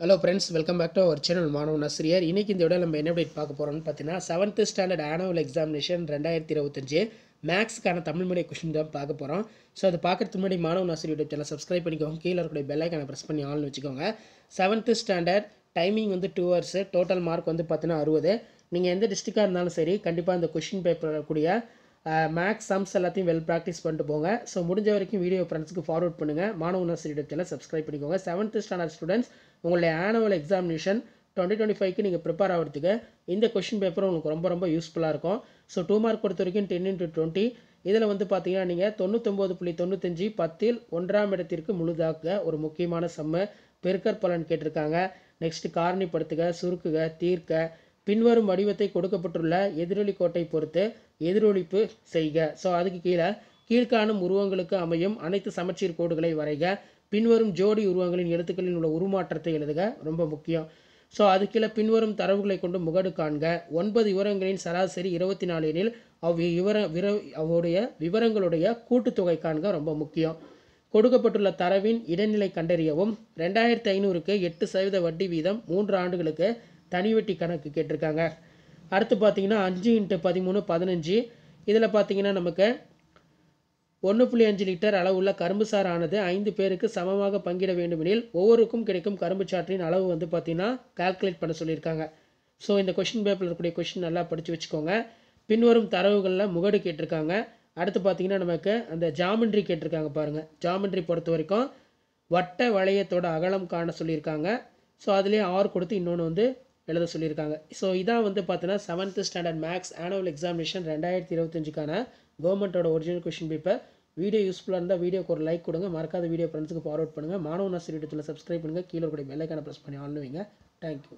Hello friends, welcome back to our channel மாணவன் ஆசிரியர். இன்றைக்கி இந்த விட நம்ம என்ன அப்டேட் பார்க்க போகிறோம்னு பார்த்தீங்கன்னா 7th ஸ்டாண்டர்ட் ஆனுவல் எக்ஸாமினேஷன் 2025 மேக்ஸ்க்கான தமிழ் மீடியம் கொஷின் தான் பார்க்க போகிறோம். ஸோ அதை பார்க்குறதுக்கு முன்னாடி மாணவன் ஆசிரியர் யூடியூப் சேனல் சப்ஸ்கிரைப் பண்ணிக்கோங்க. கீழே இருக்கக்கூடிய பெல் ஐக்கானை ப்ரெஸ் பண்ணி ஆல்னு வச்சுக்கோங்க. 7th ஸ்டாண்டர்ட் டைமிங் வந்து 2 hours, டோட்டல் மார்க் வந்து பார்த்தீங்கன்னா 60. நீங்கள் எந்த டிஸ்ட்ரிக்டாக இருந்தாலும் சரி, கண்டிப்பாக இந்த கொஷின் பேப்பர் கூடிய மேக்ஸ் சம்ஸ் எல்லாத்தையும் வெல் ப்ராக்டிஸ் பண்ணிட்டு போங்க. ஸோ முடிஞ்ச வரைக்கும் வீடியோ ஃப்ரெண்ட்ஸுக்கு ஃபார்வர்ட் பண்ணுங்கள். மாணவன் ஆசிரியர் யூடியூப் சேனல் சப்ஸ்கிரைப் பண்ணிக்கோங்க. 7th ஸ்டாண்டர்ட் ஸ்டூடெண்ட்ஸ், உங்களுடைய ஆனுவல் எக்ஸாமினேஷன் 2025க்கு நீங்கள் ப்ரிப்பேர் ஆகிறதுக்கு இந்த கொஷின் பேப்பர் உங்களுக்கு ரொம்ப யூஸ்ஃபுல்லாக இருக்கும். ஸோ 2 மார்க் பொறுத்த வரைக்கும் 10x20. இதில் வந்து பார்த்தீங்கன்னா நீங்கள் 99.95 10ல் 1ஆம் இடத்திற்கு முழுதாக்க ஒரு முக்கியமான சம்மு, பெருக்கற் பலன் கேட்டிருக்காங்க. நெக்ஸ்ட் காரணிப்படுத்துக, சுருக்குக, தீர்க்க, பின்வரும் வடிவத்தை கொடுக்கப்பட்டுள்ள எதிரொலி கோட்டை பொறுத்து எதிரொலிப்பு செய்க. ஸோ அதுக்கு கீழ்காணும் உருவங்களுக்கு அமையும் அனைத்து சமச்சீர் கோடுகளை வரைக. பின்வரும் ஜோடி உருவங்களின் எழுத்துக்களில் உள்ள உருமாற்றத்தை எழுதுக, ரொம்ப முக்கியம். ஸோ அதுக்கு பின்வரும் தரவுகளை கொண்டு முகடு காண்க. 9 விவரங்களின் சராசரி 24 எனில் அவருடைய விவரங்களுடைய கூட்டுத்தொகை காண்க, ரொம்ப முக்கியம். கொடுக்கப்பட்டுள்ள தரவின் இடைநிலை கண்டறியவும். 2500க்கு 8% வட்டி வீதம் 3 ஆண்டுகளுக்கு தனி வட்டி கணக்கு கேட்டிருக்காங்க. அடுத்து பார்த்தீங்கன்னா 5x13 15. இதில் பார்த்தீங்கன்னா நமக்கு 1.5 லிட்டர் அளவுள்ள கரும்பு சாறு ஆனது 5 பேருக்கு சமமாக பங்கிட வேண்டுமெனில் ஒவ்வொருக்கும் கிடைக்கும் கரும்பு சாற்றின் அளவு வந்து பார்த்தீங்கன்னா கால்குலேட் பண்ண சொல்லியிருக்காங்க. ஸோ இந்த கொஷின் பேப்பரில் இருக்கக்கூடிய கொஷின் நல்லா படித்து வச்சுக்கோங்க. பின்வரும் தரவுகளில் முகடு கேட்டிருக்காங்க. அடுத்து பார்த்தீங்கன்னா நமக்கு அந்த ஜாமெண்ட்ரி கேட்டிருக்காங்க பாருங்கள். ஜாமெண்ட்ரி பொறுத்த வரைக்கும் வட்ட வளையத்தோட அகலம் காண சொல்லியிருக்காங்க. ஸோ அதுலேயே ஆர் கொடுத்து இன்னொன்று வந்து எழுத சொல்லியிருக்காங்க. ஸோ இதான் வந்து பார்த்தீங்கன்னா 7th standard maths annual examination 2025க்கான கவர்மெண்ட்டோட ஒரிஜினல் கொஷின் பேப்பர். வீடியோ யூஸ்ஃபுல்லாக இருந்தால் வீடியோக்கு ஒரு லைக் கொடுங்க. மறக்காத வீடியோ ஃப்ரெண்ட்ஸுக்கு ஃபார்வர்ட் பண்ணுங்கள். மாணவன் ஆசிரியர் யூடியூப்ல சப்ஸ்கிரைப் பண்ணுங்கள். கீழே கூட பெல் ஐக்கானை ப்ரெஸ் பண்ணி ஆன் வைங்க. தேங்க்யூ.